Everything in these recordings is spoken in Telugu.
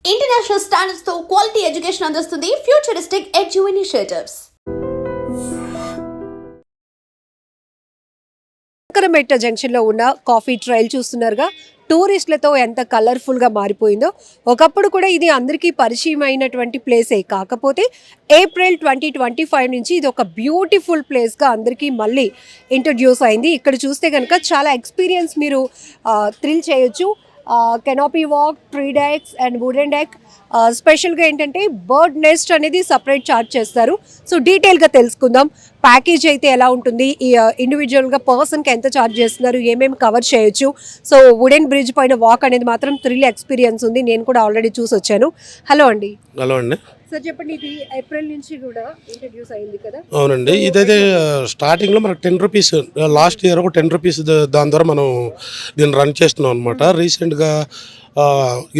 ఇంటర్నేషనల్ స్టాండర్డ్స్ తో క్వాలిటీ ఎడ్యుకేషన్ అందిస్తుంది ఫ్యూచరిస్టిక్ ఎడ్యు ఇనిషియేటివ్స్. శంకరమెట్ట జంక్షన్ లో ఉన్న కాఫీ ట్రైల్ చూస్తున్నారుగా. టూరిస్టులతో ఎంత కలర్ఫుల్ గా మారిపోయిందో. ఒకప్పుడు కూడా ఇది అందరికీ పరిచయం అయినటువంటి ప్లేసే. కాకపోతే ఏప్రిల్ 2025 నుంచి ఇది ఒక బ్యూటిఫుల్ ప్లేస్ గా అందరికీ మళ్ళీ ఇంట్రడ్యూస్ అయింది. ఇక్కడ చూస్తే కనుక చాలా ఎక్స్పీరియన్స్ మీరు థ్రిల్ చేయొచ్చు. Canopy walk, tree dex and wooden deck. స్పెషల్గా ఏంటంటే బర్డ్ నెస్ట్ అనేది సపరేట్ ఛార్జ్ చేస్తారు. సో డీటెయిల్గా తెలుసుకుందాం. ప్యాకేజ్ అయితే ఎలా ఉంటుంది, ఇండివిజువల్గా పర్సన్కి ఎంత ఛార్జ్ చేస్తున్నారు, ఏమేమి కవర్ చేయొచ్చు. సో వుడెన్ బ్రిడ్జ్ పైన వాక్ అనేది మాత్రం థ్రిల్ ఎక్స్పీరియన్స్ ఉంది. నేను కూడా ఆల్రెడీ చూసి వచ్చాను. హలో అండి. హలో అండి. సార్ చెప్పండి, ఇది ఏప్రిల్ నుంచి కూడా ఇంట్రడ్యూస్ అయింది కదా? అవునండి. ఇదైతే స్టార్టింగ్లో మనకు 10 రూపీస్, లాస్ట్ ఇయర్ ఒక 10 రూపీస్ దాని ద్వారా మనం దీన్ని రన్ చేస్తున్నాం అనమాట. రీసెంట్గా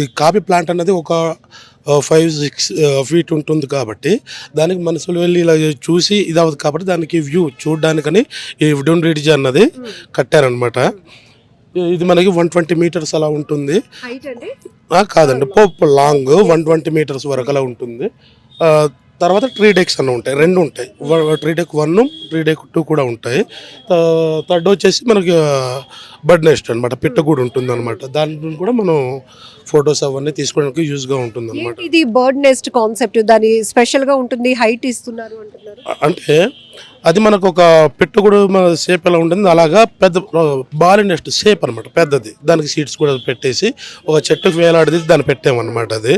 ఈ కాఫీ ప్లాంట్ అనేది ఒక 5-6 ఫీట్ ఉంటుంది కాబట్టి దానికి మనుషులు వెళ్ళి ఇలా చూసి ఇది అవ్వదు కాబట్టి దానికి వ్యూ చూడడానికని ఈ వుడెన్ బ్రిడ్జ్ అన్నది కట్టారనమాట. ఇది మనకి 120 మీటర్స్ అలా ఉంటుంది. కాదండి, లాంగ్ 120 మీటర్స్ వరకు అలా ఉంటుంది. తర్వాత ట్రీ డెక్స్ అన్న ఉంటాయి, 2 ఉంటాయి. ట్రీ డెక్ 1, ట్రీ డెక్ 2 కూడా ఉంటాయి. థర్డ్ వచ్చేసి మనకి బర్డ్ నెస్ట్ అనమాట, పిట్ట కూడా ఉంటుంది అనమాట. దాని కూడా మనం ఫొటోస్ అవన్నీ తీసుకోవడానికి యూజ్గా ఉంటుంది అనమాట. ఇది బర్డ్ నెస్ట్ కాన్సెప్ట్, దాని స్పెషల్గా ఉంటుంది. హైట్ ఇస్తున్నారు అంటున్నారు అంటే అది మనకు ఒక పెట్టుకుడు మన షేప్ ఎలా ఉంటుంది అలాగా పెద్ద బాల్ నెస్ట్ షేప్ అనమాట, పెద్దది. దానికి సీట్స్ కూడా పెట్టేసి ఒక చెట్టుకు వేలాడిది దాన్ని పెట్టామన్నమాట. అది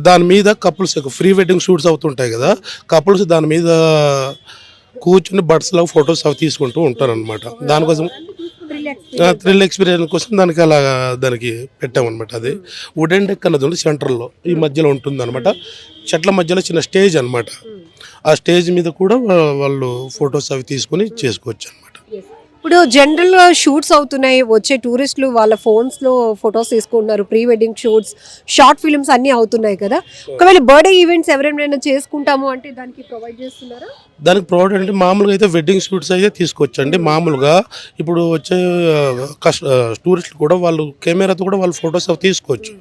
దాని మీద కపుల్స్ ప్రీ వెడ్డింగ్ షూట్స్ అవుతుంటాయి కదా, కపుల్స్ దాని మీద కూర్చుని బర్డ్స్ లాగా ఫొటోస్ అవి తీసుకుంటూ ఉంటారు అనమాట. దానికోసం థ్రిల్ ఎక్స్పీరియన్స్ కోసం దానికి అలా దానికి పెట్టామన్నమాట. అది వుడెన్ డెక్ అన్నది ఉంది సెంటర్లో, ఈ మధ్యలో ఉంటుంది అనమాట. చెట్ల మధ్యలో చిన్న స్టేజ్ అనమాట. ఆ స్టేజ్ మీద కూడా వాళ్ళు ఫొటోస్ అవి తీసుకొని చేసుకోవచ్చు అనమాట. ఇప్పుడు జనరల్గా షూట్స్ అవుతున్నాయి, వచ్చే టూరిస్టులు వాళ్ళ ఫోన్స్లో ఫొటోస్ తీసుకుంటున్నారు. Pre wedding shoots, short films అన్నీ అవుతున్నాయి కదా. ఒకవేళ బర్త్డే ఈవెంట్స్ ఎవరైనా చేసుకుంటాము అంటే దానికి ప్రొవైడ్ చేస్తున్నారా? దానికి ప్రొవైడ్ అంటే మామూలుగా అయితే వెడ్డింగ్ షూట్స్ అయితే తీసుకోవచ్చండి. మామూలుగా ఇప్పుడు వచ్చే టూరిస్టులు కూడా వాళ్ళు కెమెరాతో కూడా వాళ్ళు ఫొటోస్ అవి తీసుకోవచ్చు.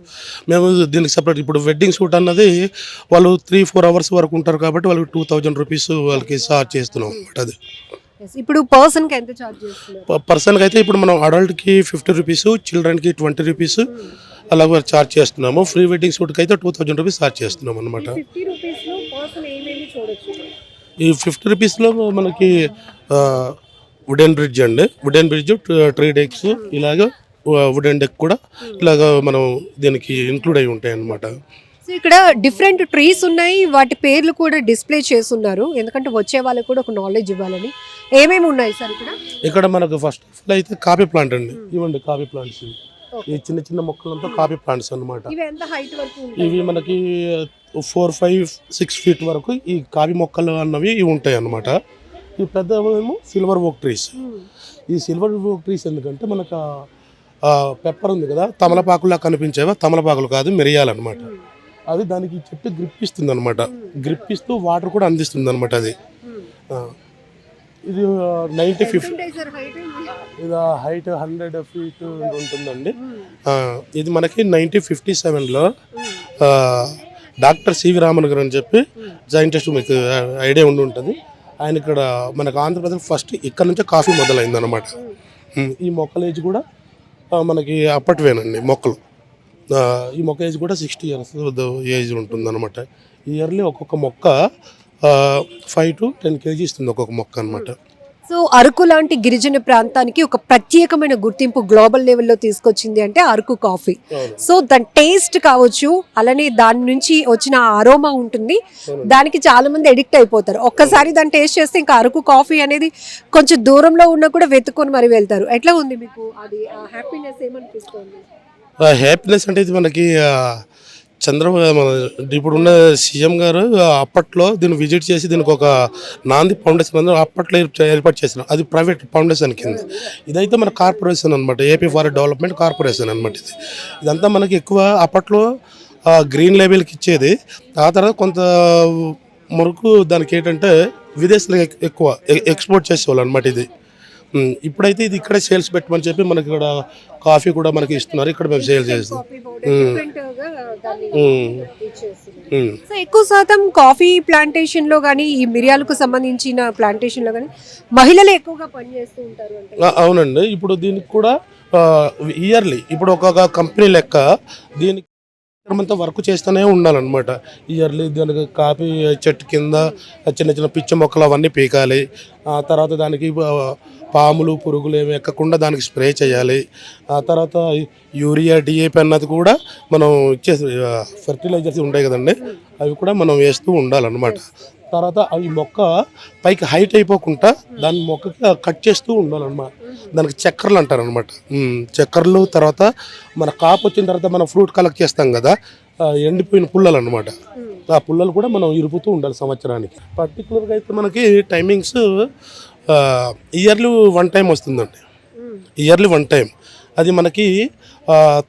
మేము దీనికి సపరేట్ ఇప్పుడు వెడ్డింగ్ షూట్ అన్నది వాళ్ళు 3-4 అవర్స్ వరకు ఉంటారు కాబట్టి వాళ్ళకి 2000 రూపీస్ వాళ్ళకి చార్జ్ చేస్తున్నాం అనమాట. అది ఇప్పుడు పర్సన్కి ఎంత చార్జ్ చేస్తున్నారు? పర్సన్కి అయితే ఇప్పుడు మనం అడల్ట్కి 50 రూపీస్, చిల్డ్రన్కి 20 రూపీస్ అలాగే చార్జ్ చేస్తున్నాము. ప్రీ వెడ్డింగ్ షూట్కి అయితే 2000 రూపీస్ చార్జ్ చేస్తున్నాం అనమాట. ఈ 50 రూపీస్లో మనకి వుడెన్ బ్రిడ్జ్ అండి, వుడెన్ బ్రిడ్జ్, ట్రీ డెక్స్, ఇలాగ వుడెన్ డెక్ కూడా ఇలాగ మనం దీనికి ఇంక్లూడ్ అయి ఉంటాయి అన్నమాట. సో ఇక్కడ డిఫరెంట్ ట్రీస్ ఉన్నాయి, వాటి పేర్లు కూడా డిస్ప్లే చేస్తున్నారు, ఎందుకంటే వచ్చే వాళ్ళకి కూడా ఒక నాలెడ్జ్ ఇవ్వాలని. ఏమేమి ఉన్నాయి సార్ ఇక్కడ? ఇక్కడ మనకు ఫస్ట్ ఆఫ్ ఆల్ అయితే కాఫీ ప్లాంట్ అండి. ఇవ్వండి కాఫీ ప్లాంట్స్, ఈ చిన్న చిన్న మొక్కలంతా కాఫీ ప్లాంట్స్ అనమాట. ఇవి మనకి 4-5-6 ఫీట్ వరకు ఈ కాఫీ మొక్కలు అన్నవి ఇవి ఉంటాయి అన్నమాట. ఈ పెద్దవేమో సిల్వర్ ఓక్ ట్రీస్. ఈ సిల్వర్ ఓక్ ట్రీస్ ఎందుకంటే మనకు పెప్పర్ ఉంది కదా, తమలపాకులా కనిపించేవా, తమలపాకులు కాదు, మిరియాలన్నమాట. అది దానికి చెట్టు గ్రిప్ ఇస్తుంది అనమాట. గ్రిప్ ఇస్తూ వాటర్ కూడా అందిస్తుంది అనమాట. అది ఇది 90 ఫీట్, ఇది హైట్ 100 ఫీట్ ఉంటుందండి. ఇది మనకి 1957లో డాక్టర్ సివి రామన్ గారు అని చెప్పి సైంటిస్ట్, మీకు ఐడియా ఉండి ఉంటుంది. ఆయన ఇక్కడ మనకు ఆంధ్రప్రదేశ్ ఫస్ట్ ఇక్కడ నుంచే కాఫీ మొదలైంది అనమాట. ఈ మొక్కల ఏజ్ కూడా మనకి అప్పటివేనండి మొక్కలు. ఈ మొక్క ఏజ్ కూడా 60 ఇయర్స్ ఏజ్ ఉంటుంది అనమాట. ఇయర్లీ ఒక్కొక్క మొక్క 5 to 10 kg ఇస్తుంది ఒక్కొక్క మొక్క అనమాట. సో అరకు లాంటి గిరిజన ప్రాంతానికి ఒక ప్రత్యేకమైన గుర్తింపు గ్లోబల్ లెవెల్లో తీసుకొచ్చింది అంటే అరకు కాఫీ. సో దాని టేస్ట్ కావచ్చు, అలానే దాని నుంచి వచ్చిన అరోమా ఉంటుంది, దానికి చాలా మంది ఎడిక్ట్ అయిపోతారు. ఒక్కసారి దాన్ని టేస్ట్ చేస్తే ఇంకా అరకు కాఫీ అనేది కొంచెం దూరంలో ఉన్నా కూడా వెతుక్కొని మరి వెళ్తారు. ఎట్లా ఉంది మీకు అది హ్యాపీనెస్ ఏమనిపిస్తుంది? హ్యాపీనెస్ అంటే ఇది మనకి చంద్రబాబు ఇప్పుడున్న సీఎం గారు అప్పట్లో దీన్ని విజిట్ చేసి దీనికి ఒక నాంది ఫౌండేషన్ అప్పట్లో ఏర్పాటు చేసిన, అది ప్రైవేట్ ఫౌండేషన్ కింద. ఇదైతే మన కార్పొరేషన్ అనమాట, ఏపీ ఫారెస్ట్ డెవలప్మెంట్ కార్పొరేషన్ అనమాట. ఇదంతా మనకి ఎక్కువ అప్పట్లో గ్రీన్ లేబుల్కి ఇచ్చేది. ఆ తర్వాత కొంత వరకు దానికి ఏంటంటే విదేశాలకు ఎక్కువ ఎక్స్పోర్ట్ చేసేవాళ్ళు అనమాట. ఇది ఇప్పుడైతే ఇది ఇక్కడే సేల్స్ పెట్టమని చెప్పి మనకి ఇక్కడ కాఫీ కూడా మనకి ఇస్తున్నారు, ఇక్కడ మేము సేల్ చేస్తాం. సో ఎక్కువ శాతం కాఫీ ప్లాంటేషన్ లో కానీ ఈ మిరియాలకు సంబంధించిన ప్లాంటేషన్ లో కానీ మహిళలు ఎక్కువగా పనిచేస్తూ ఉంటారు అంటే. అవునండి, ఇప్పుడు దీనికి కూడా ఇయర్లీ ఇప్పుడు ఒక కంపెనీ లెక్క దీనికి అంతా వర్క్ చేస్తూనే ఉండాలన్నమాట. ఇయర్లీ దానికి కాఫీ చెట్టు కింద చిన్న చిన్న పిచ్చ మొక్కలు అవన్నీ పీకాలి. ఆ తర్వాత దానికి పాములు పురుగులు ఏమి ఎక్కకుండా దానికి స్ప్రే చేయాలి. ఆ తర్వాత యూరియా డిఏపి అన్నది కూడా మనం ఇచ్చేసి ఫర్టిలైజర్స్ ఉంటాయి కదండి, అవి కూడా మనం వేస్తూ ఉండాలన్నమాట. తర్వాత అవి మొక్క పైకి హైట్ అయిపోకుండా దాని మొక్కకి కట్ చేస్తూ ఉండాలన్నమాట. దానికి చక్కర్లు అంటారు అనమాట. చక్కర్లు తర్వాత మన కాపు వచ్చిన తర్వాత మనం ఫ్రూట్ కలెక్ట్ చేస్తాం కదా, ఎండిపోయిన పుల్లలు అనమాట. ఆ పుల్లలు కూడా మనం ఇరుపుతూ ఉండాలి సంవత్సరానికి. పర్టికులర్గా అయితే మనకి టైమింగ్స్ ఇయర్లీ 1 టైం వస్తుందండి. ఇయర్లీ 1 టైం అది మనకి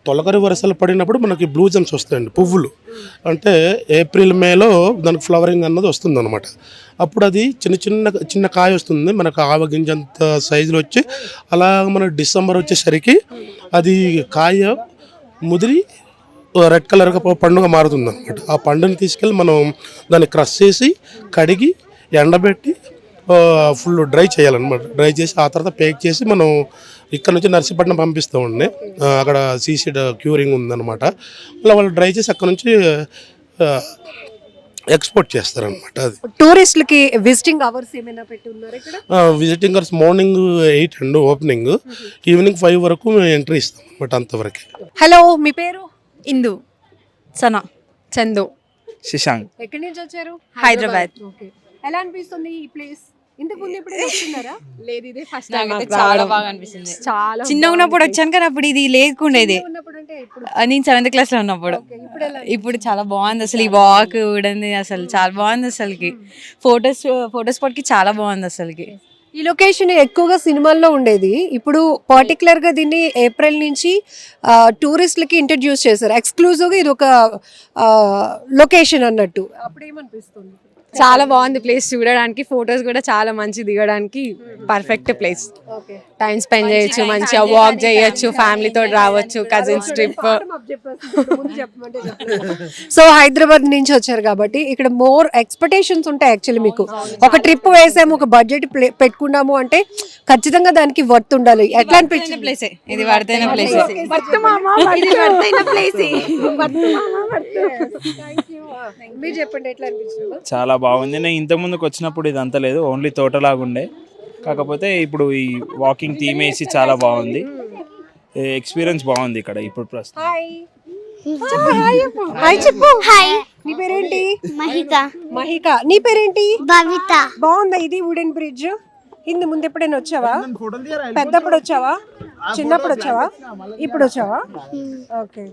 తొలకరి వరుసలు పడినప్పుడు మనకి బ్లూ జమ్స్ వస్తాయండి, పువ్వులు. అంటే ఏప్రిల్ మేలో దానికి ఫ్లవరింగ్ అన్నది వస్తుంది అనమాట. అప్పుడు అది చిన్న కాయ వస్తుంది, మనకు ఆవగింజంత సైజులో వచ్చి అలా మన డిసెంబర్ వచ్చేసరికి అది కాయ ముదిరి రెడ్ కలర్గా పండుగ మారుతుంది అనమాట. ఆ పండుని తీసుకెళ్ళి మనం దాన్ని క్రష్ చేసి కడిగి ఎండబెట్టి ఫుల్ డ్రై చేయాలన్నమాట. డ్రై చేసి ఆ తర్వాత ప్యాక్ చేసి మనం ఇక్కడ నుంచి నర్సీపట్నం పంపిస్తామండి. అక్కడ సీసీడ్ క్యూరింగ్ ఉందన్నమాట. అలా వాళ్ళు డ్రై చేసి అక్కడ నుంచి ఎక్స్పోర్ట్ చేస్తారనమాట. అది టూరిస్టులకి విజిటింగ్ అవర్స్ ఏమైనా పెట్టి ఉన్నారు ఇక్కడ? విజిటింగ్ అవర్స్ మార్నింగ్ 8 అండి ఓపెనింగ్, ఈవినింగ్ 5 వరకు మేము ఎంట్రీ ఇస్తాం అనమాట, అంతవరకే. హలో, మీ పేరు? ఇందు, సనా, చందు, శశాంక్. ఎక్కడి నుంచి వచ్చారు? హైదరాబాద్. ఓకే, ఎలా అనిపిస్తుంది ఈ ప్లేస్? ఇంతకు ముందు ఎప్పుడు వస్తున్నారా? లేదు, ఇదే ఫస్ట్ టైం. చాలా బాగా అనిపిస్తుంది. చాలా చిన్నగా ఉన్నప్పుడు వచ్చాను కానీ అప్పుడు ఇది లేకుండేది. ఉన్నప్పుడు అంటే ఇప్పుడు నేను 7th క్లాస్ లో ఉన్నప్పుడు. ఇప్పుడు ఎలా? ఇప్పుడు చాలా బాగుంది అసలు. ఈ వాక్ కూడా అసలు చాలా బాగుంది అసలుకి. ఫోటో స్పాట్ కి చాలా బాగుంది అసలుకి. ఈ లొకేషన్ ఎక్కువగా సినిమాల్లో ఉండేది. ఇప్పుడు పర్టికులర్ గా దీన్ని ఏప్రిల్ నుంచి టూరిస్టులకి ఇంట్రడ్యూస్ చేశారు. ఎక్స్క్లూజివ్ గా ఇది ఒక లొకేషన్ అన్నట్టు. అప్పుడు ఏమనిపిస్తుంది? చాలా బాగుంది ప్లేస్ చూడడానికి, ఫొటోస్ కూడా చాలా మంచి దిగడానికి పర్ఫెక్ట్ ప్లేస్. టైం స్పెండ్ చేయొచ్చు, మంచిగా వాక్ చేయొచ్చు, ఫ్యామిలీతో రావచ్చు, కజిన్స్ ట్రిప్. సో హైదరాబాద్ నుంచి వచ్చారు కాబట్టి ఇక్కడ మోర్ ఎక్స్పెక్టేషన్స్ ఉంటాయి. యాక్చువల్లీ మీకు ఒక ట్రిప్ వేసాము, ఒక బడ్జెట్ పెట్టుకున్నాము అంటే ఖచ్చితంగా దానికి వర్త్ ఉండాలి. ఎట్లా అనిపించింది? ప్లేసే ఇది, వర్తైన ప్లేస్. మీరు చెప్పండి, ఎట్లా అనిపించింది? చాలా బాగుంది. నేను ఇంత ముందుకు వచ్చినప్పుడు ఇదంతా లేదు, ఓన్లీ తోటలాగుండే. కాకపోతే ఇప్పుడు ఈ వాకింగ్ థీమ్ వేసి చాలా బాగుంది. ఎక్స్పీరియన్స్ బాగుంది ఇక్కడ ఇప్పుడు ప్రస్తుతం. హాయ్ చెప్పు. హాయ్, నీ పేరేంటి? మహిక. నీ పేరేంటి? భవిత. బాగుందా ఇది వుడెన్ బ్రిడ్జ్? ఇందు ముందు ఎప్పుడైనా వచ్చావా? పెద్దప్పుడు వచ్చావా? చిన్నప్పుడు వచ్చావా? ఇప్పుడు వచ్చావా? ఓకే.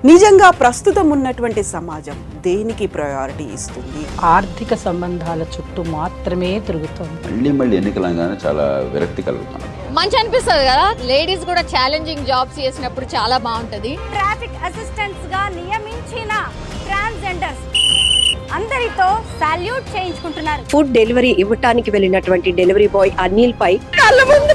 నిజంగా ప్రస్తుతం ఉన్నటువంటి సమాజం దేనికి ప్రయారిటీ ఇస్తుంది? ఆర్థిక సంబంధాల చుట్టూ మాత్రమే తిరుగుతోంది. మళ్ళీ ఎన్నికలంగానే చాలా విరక్తి కలుగుతున్నాం. మంచి అనిపిస్తుంది కదా, లేడీస్ కూడా ఛాలెంజింగ్ జాబ్స్ చేసినప్పుడు చాలా బాగుంటది. ట్రాఫిక్ అసిస్టెంట్స్ గా నియమించిన ట్రాన్స్జెండర్స్ అందరితో సాల్యూట్ చేయించుకుంటున్నారు. ఫుడ్ డెలివరీ ఇవ్వటానికి వెళ్ళినటువంటి డెలివరీ బాయ్ అనిల్ పై కళ్ళ ముందు